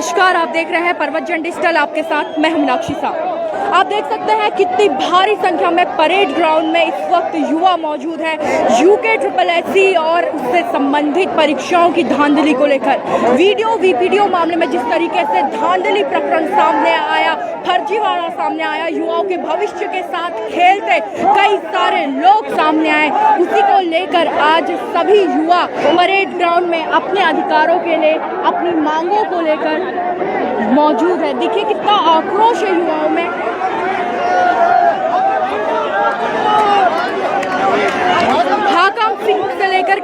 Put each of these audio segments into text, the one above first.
नमस्कार, आप देख रहे हैं परवतजन डिजिटल, आपके साथ मैं हूं मीनाक्षी साहब। आप देख सकते हैं कितनी भारी संख्या में परेड ग्राउंड में इस वक्त युवा मौजूद है। यूके SSSC और उससे संबंधित परीक्षाओं की धांधली को लेकर वीडियो मामले में जिस तरीके से धांधली प्रकरण सामने आया, फर्जीवाड़ा सामने आया, युवाओं के भविष्य के साथ खेलते कई सारे लोग सामने आए, उसी को लेकर आज सभी युवा परेड ग्राउंड में अपने अधिकारों के लिए, अपनी मांगों को लेकर मौजूद है। देखिए कितना आक्रोश है युवाओं में। हाकम सिंह से लेकर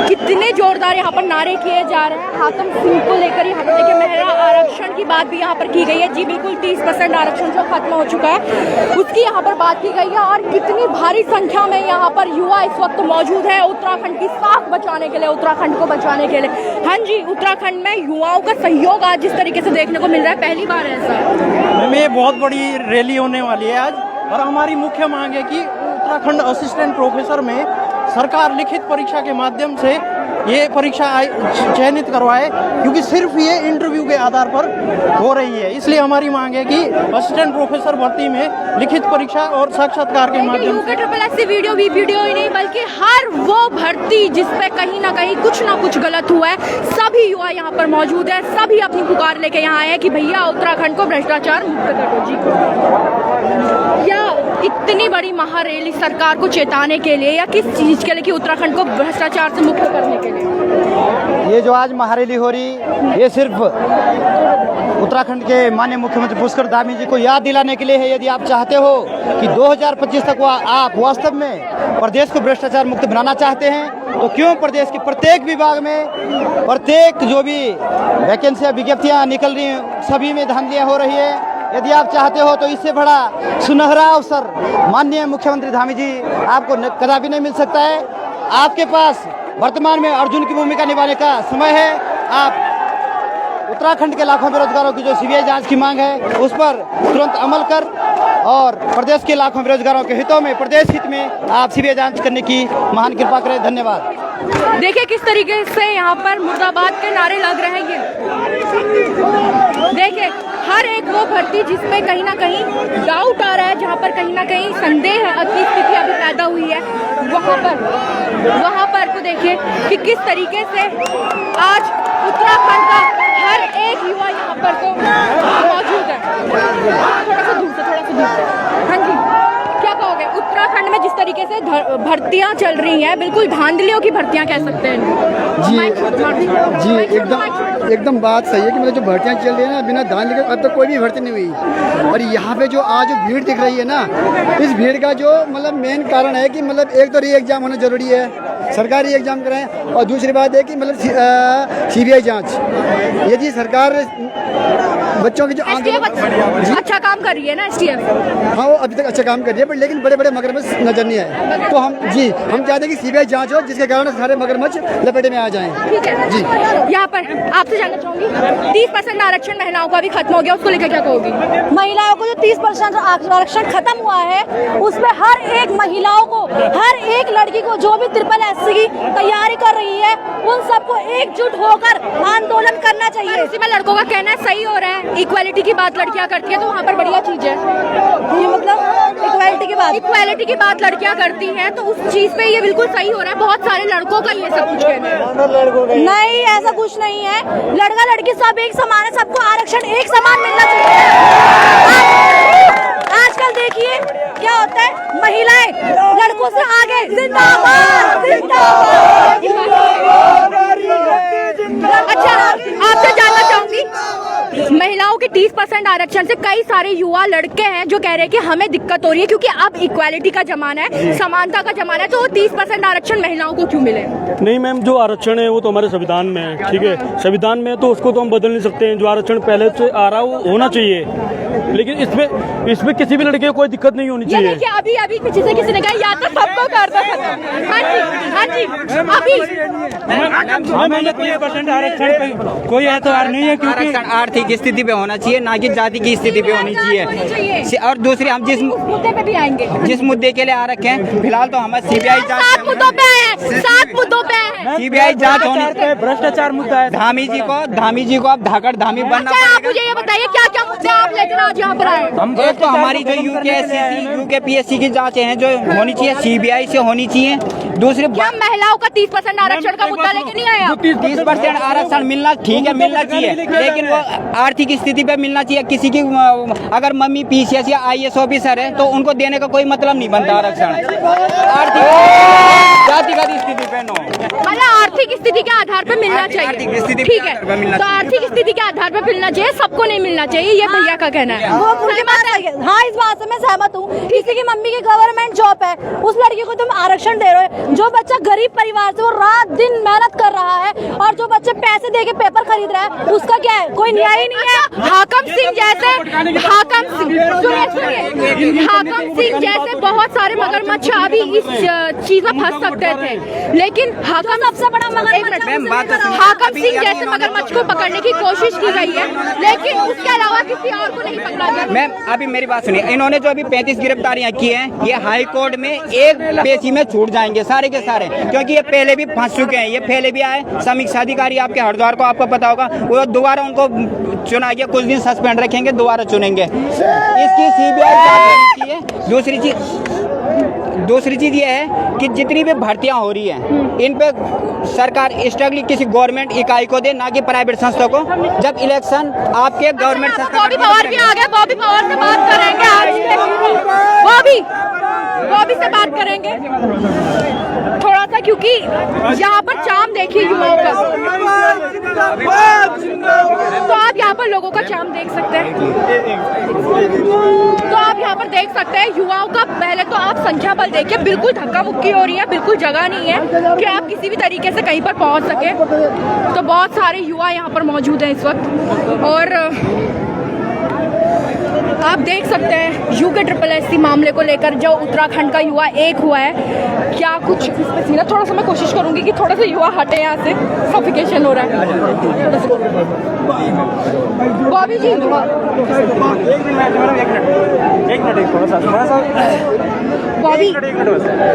कितने जोरदार यहाँ पर नारे किए जा रहे हैं। हाकम सिंह को लेकर यहाँ पर देखिए महिला आरक्षण की बात भी यहाँ पर की गई है। जी बिल्कुल, 30% आरक्षण जो खत्म हो चुका है उसकी यहाँ पर बात की गई है। और कितनी भारी संख्या में यहाँ पर युवा इस वक्त मौजूद है उत्तराखंड की साख बचाने के लिए, उत्तराखंड को बचाने के लिए। हाँ जी, उत्तराखंड में युवाओं का सहयोग आज जिस तरीके से देखने को मिल रहा है, पहली बार है ऐसा। में बहुत बड़ी रैली होने वाली है आज, और हमारी मुख्य मांग है कि उत्तराखंड असिस्टेंट प्रोफेसर में सरकार लिखित परीक्षा के माध्यम से ये परीक्षा चयनित करवाए, क्योंकि सिर्फ ये इंटरव्यू के आधार पर हो रही है। इसलिए हमारी मांग है कि असिस्टेंट प्रोफेसर भर्ती में लिखित परीक्षा और साक्षात्कार के माध्यम से SSSC वीडियो ही नहीं बल्कि हर वो भर्ती जिसपे कहीं ना कहीं कुछ ना कुछ गलत हुआ है, सभी युवा यहाँ पर मौजूद है। सभी अपनी पुकार लेके यहाँ आए हैं कि भैया उत्तराखंड को भ्रष्टाचार मुक्त करो जी। या इतनी बड़ी महारैली सरकार को चेताने के लिए, या किस चीज के लिए कि उत्तराखंड को भ्रष्टाचार से मुक्त करने के लिए? ये जो आज महारैली हो रही, ये सिर्फ उत्तराखंड के माननीय मुख्यमंत्री पुष्कर धामी जी को याद दिलाने के लिए है। यदि आप चाहते हो कि 2025 तक आप वास्तव में प्रदेश को भ्रष्टाचार मुक्त बनाना चाहते हैं, तो क्यों प्रदेश के प्रत्येक विभाग में, प्रत्येक जो भी वैकेंसियां, विज्ञप्तियां निकल रही हैं, सभी में धांधलियां हो रही है। यदि आप चाहते हो तो इससे बड़ा सुनहरा अवसर माननीय मुख्यमंत्री धामी जी आपको कदापि नहीं मिल सकता है। आपके पास वर्तमान में अर्जुन की भूमिका निभाने का समय है। आप उत्तराखंड के लाखों बेरोजगारों की जो CBI जांच की मांग है उस पर तुरंत अमल कर, और प्रदेश के लाखों बेरोजगारों के हितों में, प्रदेश हित में आप CBI जांच करने की महान कृपा करें। धन्यवाद। देखिए किस तरीके से यहाँ पर मुर्दाबाद के नारे लग रहे हैं। ये देखिए हर एक वो भर्ती जिसमें कहीं ना कहीं डाउट आ रहा है, जहाँ पर कहीं ना कहीं संदेह की स्थिति अभी पैदा हुई है, वहाँ पर तो देखिए कि किस तरीके से आज उत्तराखंड का हर एक युवा यहाँ पर तो मौजूद है। थोड़ा सा दूर से। हाँ जी, क्या कहोगे उत्तराखंड में जिस तरीके से भर्तियां चल रही हैं, बिल्कुल धांधलियों की भर्तियां कह सकते हैं जी एकदम बात सही है कि मतलब जो भर्तियां चल रही है ना, बिना धांधली के अब तक कोई भी भर्ती नहीं हुई। और यहाँ पे जो आज भीड़ दिख रही है ना, इस भीड़ का जो मतलब मेन कारण है कि मतलब एक तो री एग्जाम होना जरूरी है, सरकारी एग्जाम कराएं, और दूसरी बात है कि मतलब CBI जाँच। यदि सरकार बच्चों की जो अच्छा काम कर रही है ना STF, हाँ वो अभी तक अच्छा काम कर रही है, पर लेकिन बड़े बड़े मगरमच्छ नजर नहीं आए। तो हम चाहते हैं कि CBI जांच हो, जिसके कारण सारे मगरमच्छ लपेटे में आ जाएं। ठीक है जी। यहाँ पर आपसे जानना चाहूंगी, 30% आरक्षण महिलाओं का भी खत्म हो गया, उसको लेकर क्या कहोगी? महिलाओं को जो 30% आरक्षण खत्म हुआ है, उसमें हर एक महिलाओं को, हर एक लड़की को जो भी SSSC की तैयारी कर रही है, उन सबको एकजुट होकर आंदोलन करना चाहिए। इसी में लड़कों का कहना है सही हो रहा है, इक्वालिटी की बात लड़कियां करती है, तो वहाँ पर बढ़िया चीज है। ये मतलब इक्वालिटी की बात लड़कियां करती हैं, तो उस चीज पे ये बिल्कुल सही हो रहा है। बहुत सारे लड़कों का ये सब कुछ कहना है। नहीं, ऐसा कुछ नहीं है। लड़का लड़की सब एक समान है, सबको आरक्षण एक समान मिलना चाहिए। आजकल देखिए क्या होता है, महिलाएं लड़कों से आगे। जिंदाबाद जिंदाबाद। अच्छा, आपसे जानना चाहूंगी, महिलाओं के 30% आरक्षण से कई सारे युवा लड़के हैं जो कह रहे हैं कि हमें दिक्कत हो रही है, क्योंकि अब इक्वालिटी का जमाना है, समानता का जमाना है, तो 30% आरक्षण महिलाओं को क्यों मिले? नहीं मैम, जो आरक्षण है वो तो हमारे संविधान में है, ठीक है, संविधान में, तो उसको तो हम बदल नहीं सकते हैं। जो आरक्षण पहले से आ रहा है वो होना चाहिए, लेकिन इसमें किसी भी लड़के को कोई दिक्कत नहीं होनी चाहिए। अभी पीछे से किसी ने कहा या तो सबको कर दो खत्म। हाँ जी अभी 30% आरक्षण पे कोई एतबार नहीं है, क्योंकि आर्थिक स्थिति पे होना चाहिए, ना कि जाति की स्थिति पे होनी चाहिए। और दूसरी, हम जिस मुद्दे पे भी आएंगे, जिस मुद्दे के लिए आ रखे हैं, फिलहाल तो हमारे CBI जांच 7 मुद्दों पे आए हैं, 7 मुद्दों पे आए हैं। सीबीआई जांच होनी, भ्रष्टाचार मुद्दा है। धामी जी को अब धाकड़ धामी बनना अच्छा, आप मुझे ये बताइए क्या क्या मुद्दे आप लेकर आज यहाँ पर आए? एक तो हमारी जो यूकेपीएससी की जांचें हैं जो होनी चाहिए, सीबीआई से होनी चाहिए। दूसरे क्या महिलाओं का 30% आरक्षण का मुद्दा लेके नहीं आया? 30% आरक्षण मिलना ठीक है, मिलना चाहिए, लेकिन वो आर्थिक स्थिति पे मिलना चाहिए। किसी की अगर मम्मी पीसीएस या आईएएस ऑफिसर है तो उनको देने का कोई मतलब नहीं बनता आरक्षण। आर्थिक जातिगत स्थिति पे नो, मतलब आर्थिक स्थिति के आधार पर मिलना चाहिए, ठीक है। तो आर्थिक स्थिति के आधार पर मिलना चाहिए, सबको नहीं मिलना चाहिए, ये भैया का कहना है। हाँ, इस बात से मैं सहमत हूँ। किसी की मम्मी की गवर्नमेंट जॉब है, उस लड़की को तुम आरक्षण दे रहे हो। जो बच्चा गरीब परिवार से वो रात दिन मेहनत कर रहा है और जो बच्चे पैसे दे के पेपर खरीद रहा है, उसका क्या है? कोई न्याय ही नहीं है। हाकम सिंह जैसे बहुत सारे मगरमच्छ अभी इस चीज में फंस सकते थे, लेकिन हाकम सबसे बड़ा हाकम सिंह जैसे मगरमच्छ को पकड़ने की कोशिश की गई है, लेकिन उसके अलावा किसी और को नहीं पकड़ा गया। मैम अभी मेरी बात सुनिए, इन्होंने जो अभी 35 गिरफ्तारियां की हैं, ये हाई कोर्ट में एक पेशी में छूट जाएंगे सारे के सारे, क्योंकि ये पहले भी फंस चुके हैं। ये पहले भी आए, समीक्षा अधिकारी आपके हरिद्वार को आपको पता होगा, वो दोबारा उनको चुना गया, कुछ दिन सस्पेंड रखेंगे, दोबारा चुनेंगे। इसकी सीबीआई जांच होनी चाहिए। दूसरी चीज ये है कि जितनी भी भर्तियां हो रही हैं, इन पे सरकार स्ट्रिक्टली किसी गवर्नमेंट इकाई को दे, ना कि प्राइवेट संस्था को। जब इलेक्शन आपके गवर्नमेंट संस्था, बॉबी पवार भी आ गए, बॉबी पवार से बात करेंगे आज। बॉबी से बात करेंगे थोड़ा सा, क्योंकि यहाँ पर चाम देखिए युवाओं का, तो आप यहाँ पर लोगों का चाम देख सकते हैं। तो आप यहाँ पर देख सकते हैं युवाओं का, पहले तो आप संख्या बल देखिए, बिल्कुल धक्का मुक्की हो रही है, बिल्कुल जगह नहीं है कि आप किसी भी तरीके से कहीं पर पहुँच सके। तो बहुत सारे युवा यहाँ पर मौजूद हैं इस वक्त, और आप देख सकते हैं यूके मामले को लेकर जो उत्तराखंड का युवा एक हुआ है, क्या कुछ इस पे सीना। थोड़ा सा मैं कोशिश करूंगी कि थोड़ा सा युवा हटे यहाँ से, सफिकेशन हो रहा है। बॉबी जी,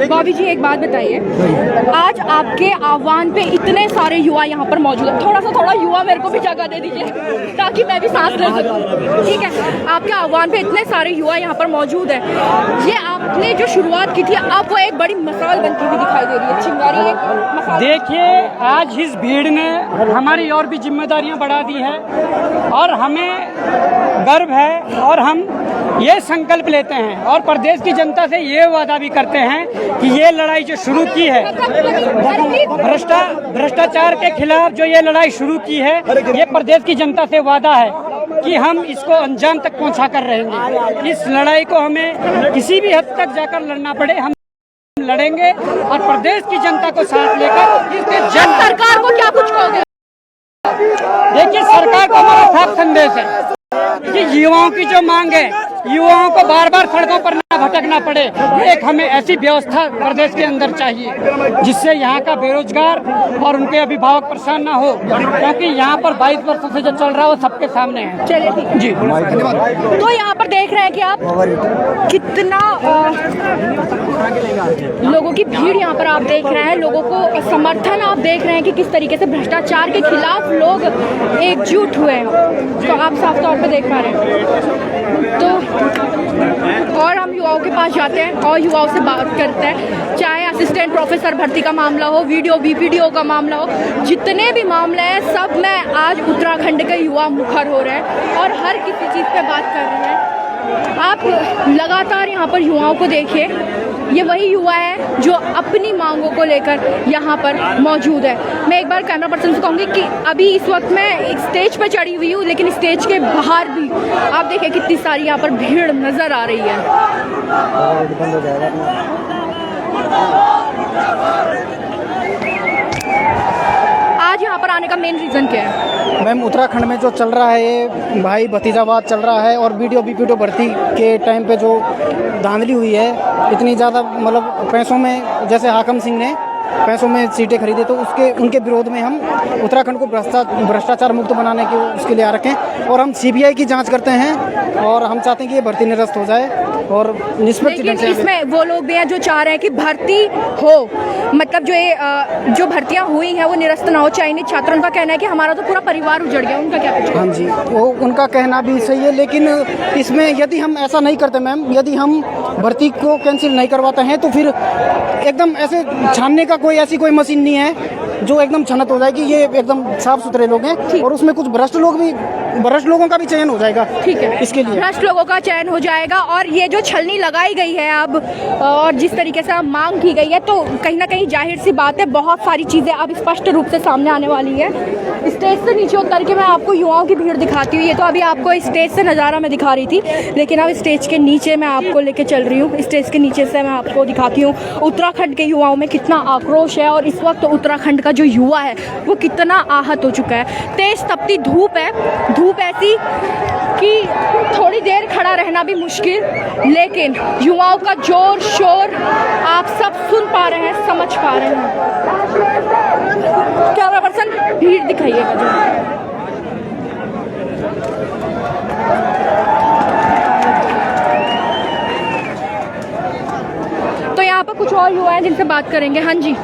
बॉबी जी एक बात बताइए, आज आपके आह्वान पे इतने सारे युवा यहाँ पर मौजूद है, थोड़ा युवा मेरे को भी जगह दे दीजिए ताकि मैं भी सांस ले सकूं, ठीक है। आपके आह्वान पे इतने सारे युवा यहाँ पर मौजूद है, ये आपने जो शुरुआत की थी, अब वो एक बड़ी मिसाल बनती हुई दिखाई दे रही है, चिंगारी एक मिसाल। देखिए, आज इस भीड़ ने हमारी और भी जिम्मेदारियां बढ़ा दी है और हमें गर्व है, और हम ये संकल्प लेते हैं और प्रदेश की जनता से ये वादा भी करते हैं कि ये लड़ाई जो शुरू की है, भ्रष्टाचार के खिलाफ जो ये लड़ाई शुरू की है, ये प्रदेश की जनता से वादा है कि हम इसको अंजाम तक पहुंचा कर रहेंगे। इस लड़ाई को हमें किसी भी हद तक जाकर लड़ना पड़े, हम लड़ेंगे और प्रदेश की जनता को साथ लेकर इसके सरकार को क्या कुछ कहोगे? देखिए, सरकार को हमारा साफ संदेश है कि युवाओं की जो मांग है, युवाओं को बार बार सड़कों पर न भटकना पड़े, एक हमें ऐसी व्यवस्था प्रदेश के अंदर चाहिए जिससे यहाँ का बेरोजगार और उनके अभिभावक परेशान ना हो, क्योंकि यहाँ पर 22 वर्षों से जो चल रहा है वो सबके सामने है। चलिए ठीक है जी, तो यहाँ पर देख रहे हैं कि आप कितना लोगों की भीड़ यहाँ पर आप देख रहे हैं, लोगों को समर्थन आप देख रहे हैं कि किस तरीके से भ्रष्टाचार के खिलाफ लोग एकजुट हुए हैं, तो आप साफ तौर पे देख पा रहे हैं। तो और हम युवाओं के पास जाते हैं और युवाओं से बात करते हैं, चाहे असिस्टेंट प्रोफेसर भर्ती का मामला हो, बीपीडीओ का मामला हो, जितने भी मामले हैं सब में आज उत्तराखंड के युवा मुखर हो रहे हैं और हर किसी चीज़ पे बात कर रहे हैं। आप लगातार यहाँ पर युवाओं को देखिए, ये वही युवा है जो अपनी मांगों को लेकर यहाँ पर मौजूद है। मैं एक बार कैमरा पर्सन से कहूँगी कि अभी इस वक्त मैं एक स्टेज पर चढ़ी हुई हूँ, लेकिन स्टेज के बाहर भी आप देखिए कितनी सारी यहाँ पर भीड़ नज़र आ रही है। आज यहाँ पर आने का मेन रीज़न क्या है? मैम, उत्तराखंड में जो चल रहा है ये भाई भतीजावाद चल रहा है, और बीपीडीओ भर्ती के टाइम पे जो धांधली हुई है, इतनी ज़्यादा मतलब पैसों में, जैसे हाकम सिंह ने पैसों में सीटें खरीदे, तो उसके उनके विरोध में हम उत्तराखंड को भ्रष्टाचार मुक्त बनाने के उसके लिए आ रखे हैं और हम CBI की जांच करते हैं और हम चाहते हैं कि ये भर्ती निरस्त हो जाए और निष्पक्ष ढंग से। इसमें वो लोग भी हैं जो चाह रहे हैं कि भर्ती हो, मतलब जो ये जो भर्तियां हुई हैं वो निरस्त ना हो। चाइनीज छात्रों का कहना है कि हमारा तो पूरा परिवार उजड़ गया, उनका क्या कुछ? हाँ जी, वो उनका कहना भी सही है, लेकिन इसमें यदि हम ऐसा नहीं करते मैम, यदि हम भर्ती को कैंसिल नहीं करवाते हैं तो फिर एकदम ऐसे छानने का ऐसी कोई मशीन नहीं है जो एकदम छनत हो जाएगी। ये एकदम साफ सुथरे लोग हैं और उसमें कुछ भ्रष्ट लोगों का भी चयन हो जाएगा। ठीक है, इसके लिए भ्रष्ट लोगों का चयन हो जाएगा। और ये जो छलनी लगाई गई है अब और जिस तरीके से अब मांग की गई है, तो कहीं ना कहीं जाहिर सी बात है बहुत सारी चीज़ें अब स्पष्ट रूप से सामने आने वाली है। स्टेज से नीचे उतर के मैं आपको युवाओं की भीड़ दिखाती हूँ। ये तो अभी आपको स्टेज से नज़ारा मैं दिखा रही थी, लेकिन अब स्टेज के नीचे मैं आपको लेके चल रही हूँ। स्टेज के नीचे से मैं आपको दिखाती हूँ उत्तराखंड के युवाओं में कितना आक्रोश है और इस वक्त उत्तराखंड का जो युवा है वो कितना आहत हो चुका है। तेज तपती धूप है, धूप ऐसी कि थोड़ी देर खड़ा रहना भी मुश्किल, लेकिन युवाओं का जोर शोर आप सब सुन पा रहे हैं, समझ पा रहे हैं। कैमरा पर्सन भीड़ दिखाइएगा जो। तो यहाँ पर कुछ और युवा हैं जिनसे बात करेंगे। हाँ जी,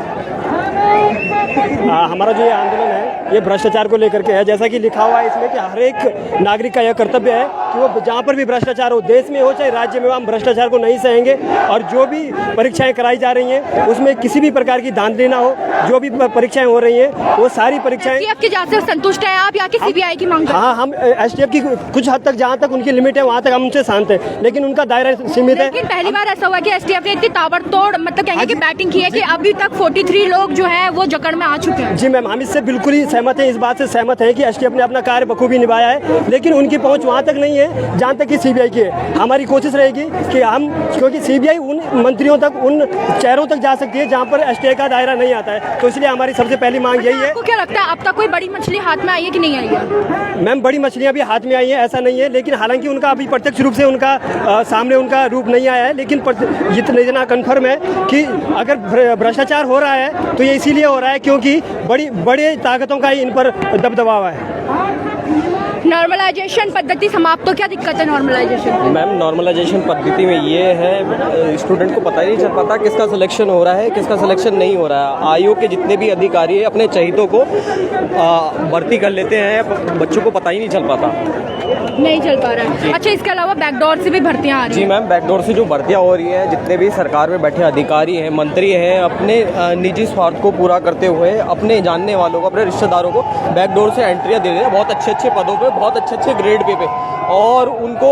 हमारा जो ये आंदोलन है ये भ्रष्टाचार को लेकर के है। जैसा कि लिखा हुआ है इसमें कि हर एक नागरिक का यह कर्तव्य है कि वो जहाँ पर भी भ्रष्टाचार हो, देश में हो चाहे राज्य में हो, हम भ्रष्टाचार को नहीं सहेंगे। और जो भी परीक्षाएं कराई जा रही हैं उसमें किसी भी प्रकार की धांधली ना हो। जो भी परीक्षाएं हो रही हैं वो सारी परीक्षाएं आपकी जांच से संतुष्ट है आप या कि CBI की मांग? हाँ, हम STF की कुछ हद तक जहाँ तक उनकी लिमिट है वहाँ तक हम उनसे शांत हैं, लेकिन उनका दायरा सीमित है। लेकिन पहली बार ऐसा हुआ कि STF ने इतनी ताबड़तोड़ मतलब कहेंगे कि बैटिंग की है कि अभी तक 43 लोग जो है वो जकड़ में आ चुके हैं। जी मैम, हम इससे बिल्कुल ही सहमत हैं, इस बात से सहमत हैं कि STF ने अपना कार्य बखूबी निभाया है, लेकिन उनकी पहुंच वहां तक नहीं है जहां तक कि CBI की है। हमारी कोशिश रहेगी कि हम, क्योंकि CBI उन मंत्रियों तक, उन चेहरों तक जा सकती है जहां पर STF का दायरा नहीं आता है, तो इसलिए हमारी सबसे पहली मांग यही है। आपको क्या लगता है अब तक कोई बड़ी मछली हाथ में आई है कि नहीं आई है? मैम, बड़ी मछलियां भी हाथ में आई हैं ऐसा नहीं है, लेकिन हालांकि उनका अभी प्रत्यक्ष रूप से उनका सामने उनका रूप नहीं आया है, लेकिन इतना कन्फर्म है कि अगर भ्रष्टाचार हो रहा है तो ये इसीलिए हो रहा है क्योंकि बड़े ताकतों का ही इन पर दबदबा है। नॉर्मलाइजेशन पद्धति समाप्त, तो क्या दिक्कत है नॉर्मलाइजेशन? मैम, नॉर्मलाइजेशन पद्धति में ये है, स्टूडेंट को पता ही नहीं चल पाता किसका सिलेक्शन हो रहा है, किसका सिलेक्शन नहीं हो रहा है। आयोग के जितने भी अधिकारी है अपने चहितों को भर्ती कर लेते हैं, बच्चों को पता ही नहीं चल पाता। नहीं चल पा रहा है। अच्छा, इसके अलावा बैकडोर से भी भर्तियां आ रही जी हैं? मैम, बैकडोर से जो भर्तियां हो रही हैं, जितने भी सरकार में बैठे अधिकारी हैं, मंत्री हैं, अपने निजी स्वार्थ को पूरा करते हुए अपने जानने वालों को, अपने रिश्तेदारों को बैकडोर से एंट्रियां दे रहे हैं बहुत अच्छे पदों पे, बहुत अच्छे ग्रेड पे और उनको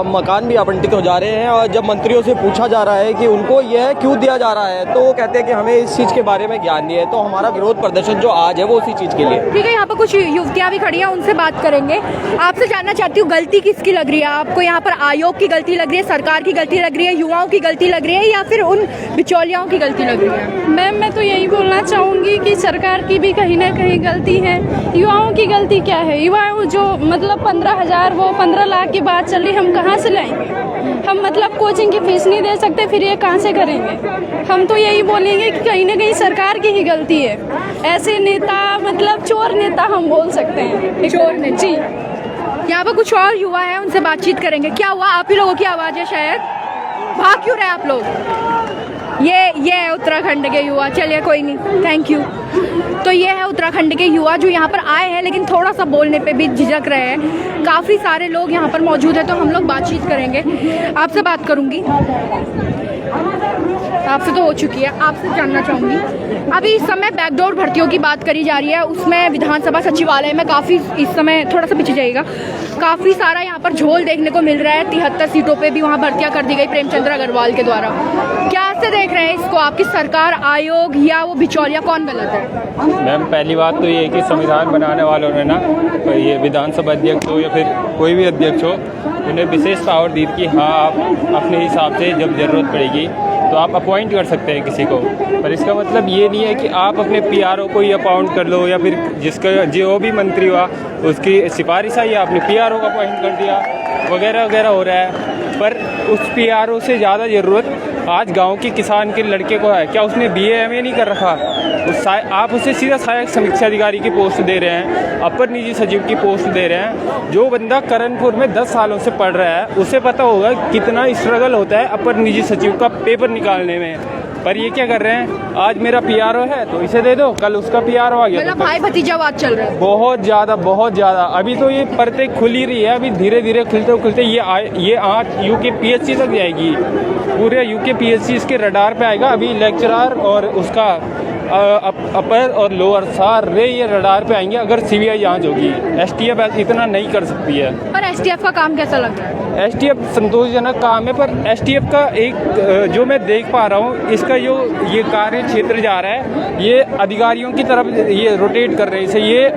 मकान भी आवंटित हो जा रहे हैं। और जब मंत्रियों से पूछा जा रहा है कि उनको यह क्यों दिया जा रहा है, तो वो कहते हैं कि हमें इस चीज़ के बारे में ज्ञान नहीं है। तो हमारा विरोध प्रदर्शन जो आज है वो उसी चीज़ के लिए। ठीक है, यहाँ पर कुछ युवतियाँ भी खड़ी हैं, उनसे बात करेंगे। आपसे जानना चाहती हूँ, गलती किसकी लग रही है आपको? यहाँ पर आयोग की गलती लग रही है, सरकार की गलती लग रही है, युवाओं की गलती लग रही है, या फिर उन बिचौलियाओं की गलती लग रही है? मैम, मैं तो यही बोलना चाहूँगी कि सरकार की भी कहीं ना कहीं गलती है। युवाओं की गलती क्या है? युवाओं जो मतलब 15,000 वो 15 लाख की बात चल रही, हम कहाँ से लाएंगे? हम मतलब कोचिंग की फीस नहीं दे सकते, फिर ये कहाँ से करेंगे? हम तो यही बोलेंगे कि कहीं ना कहीं सरकार की ही गलती है। ऐसे नेता मतलब चोर नेता हम बोल सकते हैं, चोर नेता। जी, यहाँ पर कुछ और युवा है, उनसे बातचीत करेंगे। क्या हुआ? आप ही लोगों की आवाज़ है शायद, भाग क्यों रहे आप लोग? ये है उत्तराखंड के युवा। चलिए कोई नहीं, थैंक यू। तो ये है उत्तराखंड के युवा जो यहाँ पर आए हैं, लेकिन थोड़ा सा बोलने पे भी झिझक रहे हैं। काफ़ी सारे लोग यहाँ पर मौजूद हैं, तो हम लोग बातचीत करेंगे। आपसे बात करूँगी, आपसे तो हो चुकी है, आपसे जानना चाहूँगी, अभी इस समय बैकडोर भर्तियों की बात करी जा रही है, उसमें विधानसभा सचिवालय में काफ़ी, इस समय थोड़ा सा पीछे जाइएगा, काफ़ी सारा यहाँ पर झोल देखने को मिल रहा है। 73 सीटों पे भी वहाँ भर्तियाँ कर दी गई प्रेमचंद्र अग्रवाल के द्वारा। क्या से देख रहे हैं इसको? आपकी सरकार, आयोग या वो बिचौलिया, कौन गलत है? मैम, पहली बात तो ये है कि संविधान बनाने वालों ने ना, ये विधानसभा अध्यक्ष हो या फिर कोई भी अध्यक्ष हो, उन्हें विशेष पावर दी कि हाँ, आप अपने हिसाब से जब ज़रूरत पड़ेगी तो आप अपॉइंट कर सकते हैं किसी को। पर इसका मतलब ये नहीं है कि आप अपने PRO को ही अपॉइंट कर लो, या फिर जिसका जो भी मंत्री हुआ उसकी सिफारिश आई, आपने PRO को अपॉइंट कर दिया, वगैरह वगैरह हो रहा है। पर उस PRO से ज़्यादा ज़रूरत आज गांव के किसान के लड़के को है, क्या उसने BA MA नहीं कर रखा? आप उसे सीधा सहायक समीक्षा अधिकारी की पोस्ट दे रहे हैं, अपर निजी सचिव की पोस्ट दे रहे हैं। जो बंदा करणपुर में 10 सालों से पढ़ रहा है उसे पता होगा कितना स्ट्रगल होता है अपर निजी सचिव का पेपर निकालने में। पर ये क्या कर रहे हैं, आज मेरा PRO है तो इसे दे दो, कल उसका PRO आ गया। मतलब भाई भतीजावाद चल रहा है बहुत ज़्यादा। अभी तो ये परतें खुल ही रही है, अभी धीरे धीरे खुलते ये आज UK PSC तक जाएगी। पूरे UK PSC इसके रडार पे आएगा। अभी लेक्चरर और उसका अपर और लोअर सारे ये रडार पे आएंगे अगर CBI जांच होगी। STF इतना नहीं कर सकती है। पर STF का काम कैसा लग रहा है? STF संतोषजनक काम है, पर STF का एक जो मैं देख पा रहा हूँ, इसका जो ये कार्य क्षेत्र जा रहा है ये अधिकारियों की तरफ ये रोटेट कर रहे हैं। इसे ये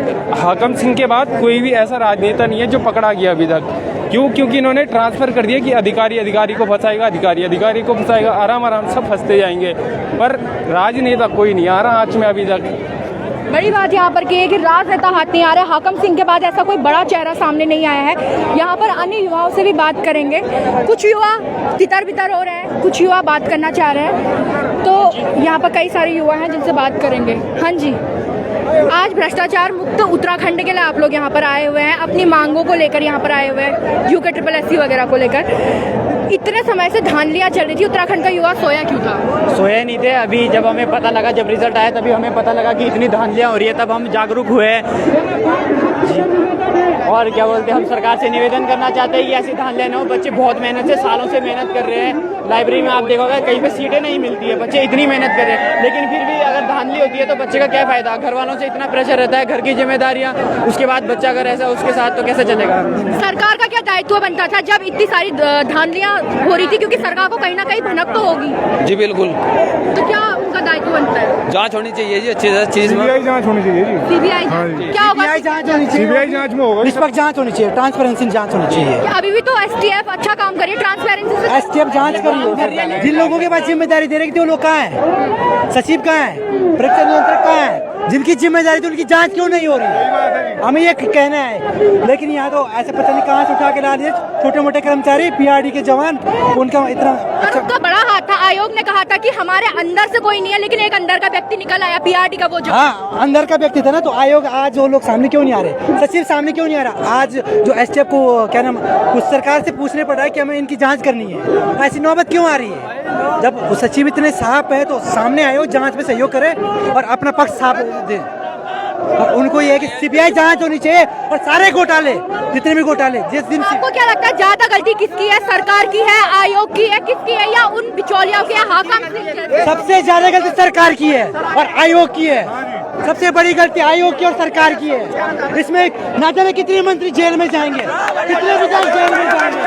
हाकम सिंह के बाद कोई भी ऐसा राजनेता नहीं है जो पकड़ा गया अभी तक। क्योंकि इन्होंने ट्रांसफ़र कर दिया कि अधिकारी को फंसाएगा, अधिकारी को फंसाएगा, आराम सब फंसते जाएंगे। पर राजनेता कोई नहीं आ रहा आँच में अभी तक। बड़ी बात यहाँ पर की है कि राजनेता हाथ नहीं आ रहे। हाकम सिंह के बाद ऐसा कोई बड़ा चेहरा सामने नहीं आया है। यहाँ पर अन्य युवाओं से भी बात करेंगे। कुछ युवा तितर बितर हो रहे हैं, कुछ युवा बात करना चाह रहे हैं। तो यहाँ पर कई सारे युवा हैं जिनसे बात करेंगे। हाँ जी, आज भ्रष्टाचार मुक्त उत्तराखंड के लिए आप लोग यहाँ पर आए हुए हैं, अपनी मांगों को लेकर यहाँ पर आए हुए हैं, UK SSC वगैरह को लेकर। इतने समय से धांधलियाँ चल रही थी, उत्तराखंड का युवा सोया क्यों था? सोए नहीं थे। अभी जब हमें पता लगा, जब रिजल्ट आया तभी हमें पता लगा कि इतनी धांधलियाँ हो रही है, तब हम जागरूक हुए। और क्या बोलते हैं, हम सरकार से निवेदन करना चाहते हैं कि ऐसी धांधलियाँ ना हो। बच्चे बहुत मेहनत से सालों से मेहनत कर रहे हैं। लाइब्रेरी में आप देखोगे कहीं पे सीटें नहीं मिलती है, बच्चे इतनी मेहनत कर रहे हैं, लेकिन फिर भी अगर धांधली होती है तो बच्चे का क्या फ़ायदा? घर वालों से इतना प्रेशर रहता है, घर की जिम्मेदारियाँ, उसके बाद बच्चा अगर ऐसा उसके साथ तो कैसे चलेगा? सरकार का क्या दायित्व बनता था जब इतनी सारी धांधलियाँ हो रही थी? क्योंकि सरकार को कहीं ना कहीं भनक तो होगी। जी बिल्कुल, तो क्या उनका दायित्व बनता है? जांच होनी चाहिए जी, अच्छी चीज़ में CBI जांच होनी चाहिए जी। CBI क्या होगा? CBI जांच होनी चाहिए, CBI जांच में होगा, निष्पक्ष जांच होनी चाहिए, ट्रांसपेरेंसी जांच होनी चाहिए। अभी भी तो STF अच्छा काम करिए, ट्रांसपेरेंसी से STF जांच करिए। जिन लोगों के पास जिम्मेदारी दे रहे थे वो लोग कहाँ हैं? सचिव कहाँ है? परीक्षा नियंत्रक कहाँ है? जिनकी जिम्मेदारी थी उनकी जांच क्यों नहीं हो रही? हमें ये कहना है। लेकिन यहाँ तो ऐसे पता नहीं कहाँ से उठा के ला दिए छोटे मोटे कर्मचारी, PRD के जवान, उनका इतना अच्छा। उनका बड़ा हाथ था। आयोग ने कहा था कि हमारे अंदर से कोई नहीं है, लेकिन एक अंदर का व्यक्ति निकल आया, PRD का वो जो। हाँ, अंदर का व्यक्ति था ना। तो आयोग आज वो लोग सामने क्यों नहीं आ रहे? सचिव सामने क्यों नहीं आ रहा? आज जो STF को क्या नाम, उस सरकार से पूछने पड़ रहा है कि हमें इनकी जाँच करनी है। ऐसी नौबत क्यों आ रही है? जब सचिव इतने साफ है तो सामने आयोग जाँच में सहयोग करे और अपना पक्ष साफ दे। और उनको ये है कि CBI जांच होनी चाहिए और सारे घोटाले, जितने भी घोटाले जिस दिन। आपको क्या लगता है ज्यादा गलती किसकी है? सरकार की है, आयोग की है, किसकी है, या उन बिचौलियों की है? हाकम सिंह की? सबसे ज्यादा गलती सरकार की है और आयोग की है। सबसे बड़ी गलती आयोग की और सरकार की है। इसमें ना जाने कितने मंत्री जेल में जाएंगे, कितने विधायक जेल में जाएंगे।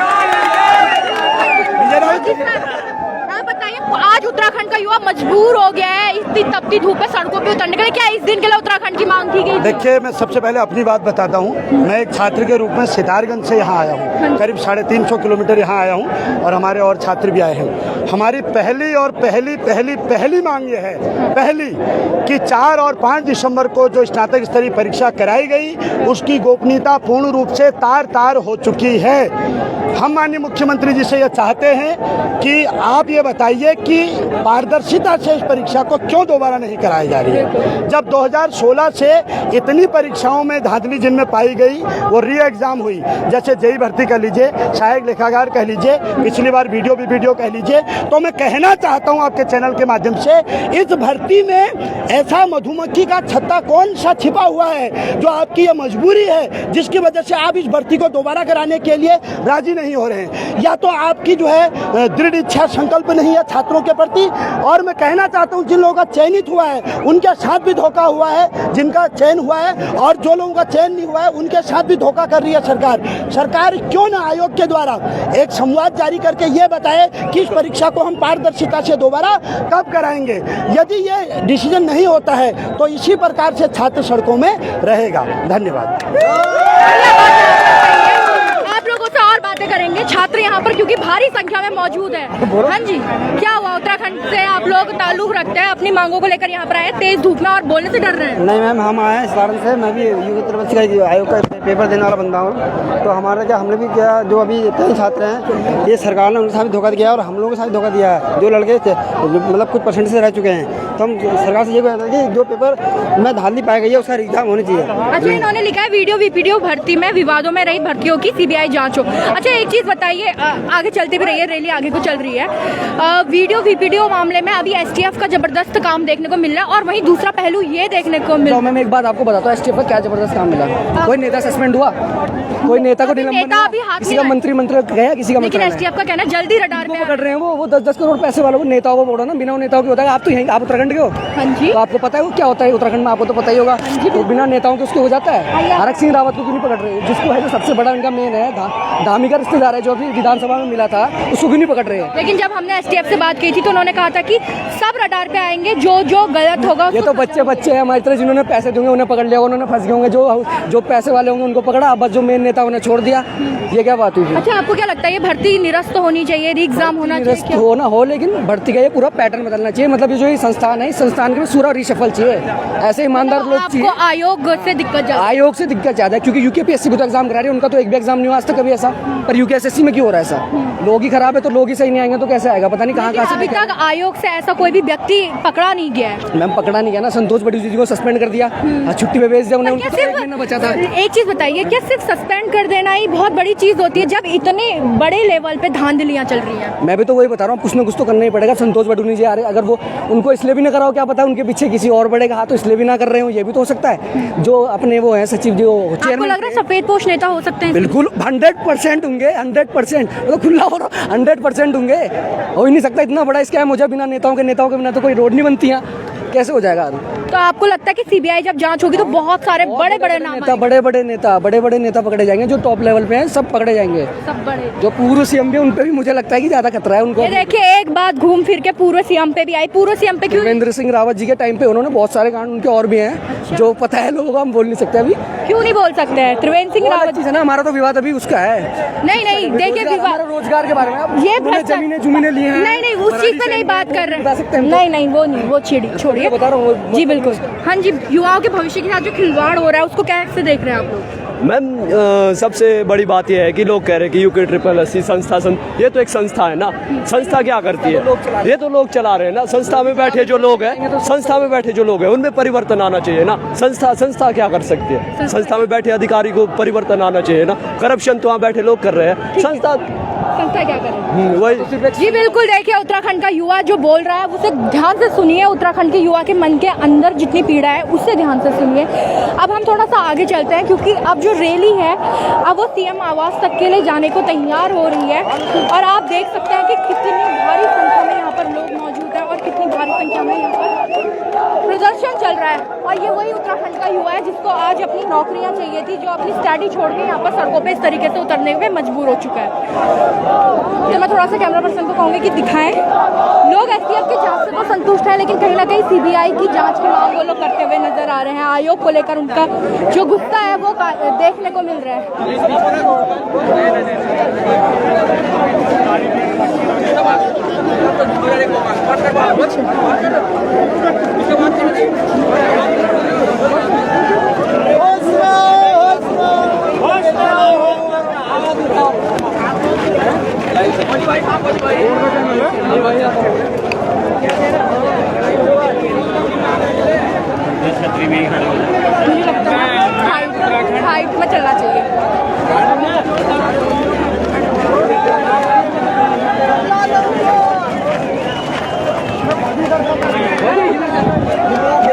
आप बताइए, आज उत्तराखंड का युवा मजबूर हो गया है इतनी तपती धूप में सड़कों पे उतरने के लिए। क्या इस दिन के लिए उत्तराखंड की मांग की गई? देखिए, मैं सबसे पहले अपनी बात बताता हूँ। मैं एक छात्र के रूप में सितारगंज से यहाँ आया हूँ, करीब 350 किलोमीटर यहाँ आया हूँ, और हमारे और छात्र भी आए हैं। हमारी पहली मांग ये है, कि 4 और 5 दिसंबर को जो स्नातक स्तरीय परीक्षा कराई गई उसकी गोपनीयता पूर्ण रूप से तार हो चुकी है। हम माननीय मुख्यमंत्री जी से यह चाहते हैं कि आप ये बताइए कि पारदर्शिता से इस परीक्षा को क्यों दोबारा नहीं कराई जा रही है। जब 2016 से इतनी परीक्षाओं में धांधली जिनमें पाई गई वो री एग्जाम हुई, जैसे JEE भर्ती कह लीजिए, सहायक लेखाकार कह लीजिए, पिछली बार वीडियो कह लीजिए। तो मैं कहना चाहता हूं आपके चैनल के माध्यम से, इस भर्ती में ऐसा मधुमक्खी का छत्ता कौन सा छिपा हुआ है जो आपकी ये मजबूरी है जिसकी वजह से आप इस भर्ती को दोबारा कराने के लिए राजी नहीं हो रहे हैं? या तो आपकी जो है दृढ़ इच्छा संकल्प नहीं है छात्रों के प्रति। और मैं कहना चाहता हूं, जिन लोगों का चयनित हुआ है उनके साथ भी धोखा हुआ है, जिनका चयन हुआ है, और जो लोगों का चयन नहीं हुआ है उनके साथ भी धोखा कर रही है सरकार। क्यों ना आयोग के द्वारा एक संवाद जारी करके ये बताए कि इस परीक्षा को हम पारदर्शिता से दोबारा कब कराएंगे। यदि ये डिसीजन नहीं होता है तो इसी प्रकार से छात्र सड़कों में रहेगा। धन्यवाद। आप लोगों से और बातें करेंगे छात्र यहाँ पर क्योंकि भारी संख्या में मौजूद है। हाँ जी, क्या हुआ? उत्तराखंड से आप लोग ताल्लुक रखते हैं, अपनी मांगों को लेकर यहाँ पर आए, तेज धूप में और बोलने से डर रहे हैं? नहीं मैम, हम आए हैं इस कारण से, मैं भी यूपी ट्रिपल का आयोग का पेपर देने वाला बंदा हूँ। तो हमारा क्या, हमने भी क्या, जो अभी कई छात्र हैं, ये सरकार ने उनके साथ धोखा दिया और हम लोगों के साथ धोखा दिया है। जो लड़के मतलब कुछ परसेंट से रह चुके हैं, तो हम सरकार से ये कहते हैं कि जो पेपर में धांधली पाई गई है उसका एग्जाम होनी चाहिए। अच्छा, इन्होंने लिखा है वीडियो वीपीडीओ भर्ती में विवादों में रही भर्तियों की सीबीआई जांच हो। अच्छा, एक चीज बताइए, आगे चलते भी रहिए, रैली आगे को चल रही है। वीडियो वीपीडीओ मामले में अभी एसटीएफ का जबरदस्त काम देखने को मिल रहा है और वहीं दूसरा पहलू ये देखने को मिल रहा है। मैं एक बात आपको बताता हूँ, एसटीएफ का क्या जबरदस्त काम मिला। कोई नेता सस्पेंड हुआ, कोई नेता को किसी का मंत्री गया, किसी का, लेकिन एसटीएफ का कहना है जल्दी रडार में पकड़ रहे हैं। वो 10-10 करोड़ पैसे वालों को नेताओं को बोलो ना, बिना नेताओं के होता है। आप तो यहीं, आप उत्तराखंड के हो। हाँ जी, तो आपको पता है वो क्या होता है उत्तराखंड में, आपको तो पता ही होगा। तो बिना नेताओं के उसके हो जाता है। हरक सिंह रावत को क्यों नहीं पकड़ रहे? जिसको है, जो सबसे बड़ा इनका मेन है, धामी का रिश्तेदार है, जो अभी विधानसभा में मिला था, उसको क्यों नहीं पकड़ रहे हैं? लेकिन जब हमने एसटीएफ से बात की थी तो उन्होंने कहा था कि सब रडार पे आएंगे, जो गलत होगा। ये तो बच्चे हैं हमारी तरह, जिन्होंने पैसे देंगे उन्हें पकड़ लिया, उन्होंने फंस गए होंगे। जो पैसे वाले होंगे उनको पकड़ा, बस जो मेन नेता उन्हें छोड़ दिया। ये क्या बात हुई? अच्छा, आपको क्या लगता है ये भर्ती निरस्त होनी चाहिए, री एग्जाम होना चाहिए? होना हो, लेकिन भर्ती का ये पूरा पैटर्न बदलना चाहिए। मतलब ये जो ये संस्थान है, इस संस्थान के पूरा रिशफल चाहिए। ऐसे ईमानदार लोग चाहिए। आपको आयोग से दिक्कत ज्यादा? आयोग से दिक्कत ज्यादा है, क्योंकि यूकेपीएससी भी तो एग्जाम करा रही है, उनका तो एक भी एग्जाम नहीं हुआ आज तक कभी ऐसा। पर यूकेएसएससी में क्यों हो रहा है ऐसा? लोग ही खराब है तो लोग ही सही नहीं आएंगे तो कैसे आएगा? पता नहीं कहाँ से। अभी तक आयोग से ऐसा कोई भी व्यक्ति पकड़ा नहीं गया है। मैम, पकड़ा नहीं गया ना, संतोष बड़ी जी को सस्पेंड कर दिया, छुट्टी पे भेज दिया उन्हें, उनको एक महीना बचा था। एक चीज बताइए, क्या सिर्फ सस्पेंड कर देना ही बहुत बड़ी चीज होती है जब इतने बड़े लेवल पे धांधलियां चल रही हैं? मैं भी तो वही बता रहा हूँ, कुछ ना कुछ तो करना ही पड़ेगा। संतोष बडूनी जी आ रहे, अगर वो उनको इसलिए भी ना कराओ, क्या पता उनके पीछे किसी और बड़े का हाथ, तो इसलिए भी ना कर रहे हो, ये भी तो हो सकता है। जो अपने वो है सचिव, जो आपको लग रहा है सफेद पोश नेता हो सकते हैं? बिल्कुल 100% होंगे, 100%, तो खुला हो 100% होंगे। हो ही नहीं सकता इतना बड़ा स्कैम हो जाए बिना नेताओं के बिना तो कोई रोड नहीं बनती है, कैसे हो जाएगा? तो आपको लगता है कि सीबीआई जब जांच होगी तो बहुत सारे बड़े बड़े नेता पकड़े जाएंगे, जो टॉप लेवल पे हैं सब पकड़े जाएंगे, सब बड़े। जो पूर्व सीएम भी, उन पे भी मुझे लगता है कि ज्यादा खतरा है उनको। देखिए, एक बात घूम फिर के पूर्व सीएम पे भी आई। पूर्व सीएम पे क्यों? त्रिवेंद्र सिंह रावत जी के टाइम पे उन्होंने बहुत सारे कांड, उनके और भी हैं जो पता है लोगों को, हम बोल नहीं सकते अभी। क्यों नहीं बोल सकते हैं? त्रिवेंद्र सिंह रावत जी है ना, हमारा तो विवाद अभी उसका है। नहीं, देखिए विवाद रोजगार के बारे में, ये जमीनें लिए हैं। नहीं, उस चीज पे नहीं बात कर रहे हैं। नहीं, वो नहीं, वो छोड़िए, बता रहा हूँ। जी बिल्कुल। हाँ जी, युवाओं के भविष्य के साथ जो खिलवाड़ हो रहा है उसको कैसे देख रहे हैं आप लोग? मैम, सबसे बड़ी बात यह है कि लोग कह रहे हैं कि यूके संस्था ये तो एक संस्था है ना। संस्था क्या करती है? ये तो लोग चला रहे हैं ना। संस्था में बैठे जो लोग हैं उनमें परिवर्तन आना चाहिए ना। संस्था क्या कर सकती है? संस्था में बैठे अधिकारी को परिवर्तन आना चाहिए ना। करप्शन तो वहाँ बैठे लोग कर रहे हैं, संस्था क्या करें? वही। जी बिल्कुल, देखिए उत्तराखंड का युवा जो बोल रहा है उसे ध्यान से सुनिए। उत्तराखंड के युवा के मन के अंदर जितनी पीड़ा है उससे ध्यान से सुनिए। अब हम थोड़ा सा आगे चलते हैं, क्योंकि अब जो रैली है अब वो सीएम आवास तक के लिए जाने को तैयार हो रही है। और आप देख सकते हैं कि कितनी भारी संख्या में यहाँ पर लोग मौजूद हैं और कितनी भारी संख्या में यहाँ पर प्रदर्शन चल रहा है। और ये वही उत्तराखंड का युवा है जिसको आज अपनी नौकरियां चाहिए थी, जो अपनी स्टडी छोड़ के यहाँ पर सड़कों पे इस तरीके से उतरने में मजबूर हो चुका है। तो मैं थोड़ा सा कैमरा पर्सन को कहूँगी कि दिखाएं। लोग एसटीएफ के जांच से तो संतुष्ट है, लेकिन कहीं ना कहीं सीबीआई की जांच की मांग वो लोग करते हुए नजर आ रहे हैं। आयोग को लेकर उनका जो गुस्सा है वो देखने को मिल रहा हाइट में चलना चाहिए।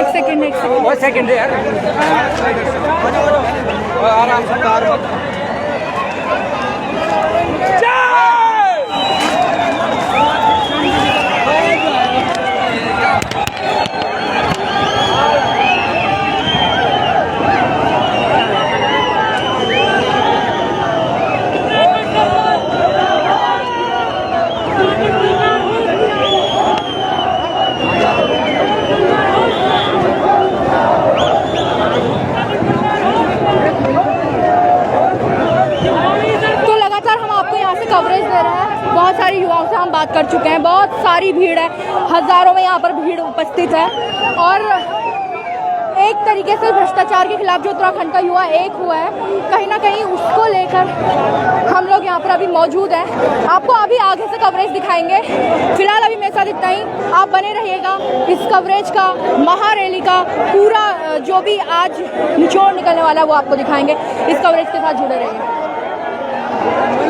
एक सेकंड यार, आराम से। सारे युवाओं से हम बात कर चुके हैं, बहुत सारी भीड़ है, हजारों में यहाँ पर भीड़ उपस्थित है और एक तरीके से भ्रष्टाचार के खिलाफ जो उत्तराखंड का युवा एक हुआ है, कहीं ना कहीं उसको लेकर हम लोग यहाँ पर अभी मौजूद हैं। आपको अभी आगे से कवरेज दिखाएंगे। फिलहाल अभी मेरे साथ इतना ही, आप बने रहिएगा इस कवरेज का, महारैली का पूरा जो भी आज निचोड़ निकलने वाला है वो आपको दिखाएंगे। इस कवरेज के साथ जुड़े रहिए।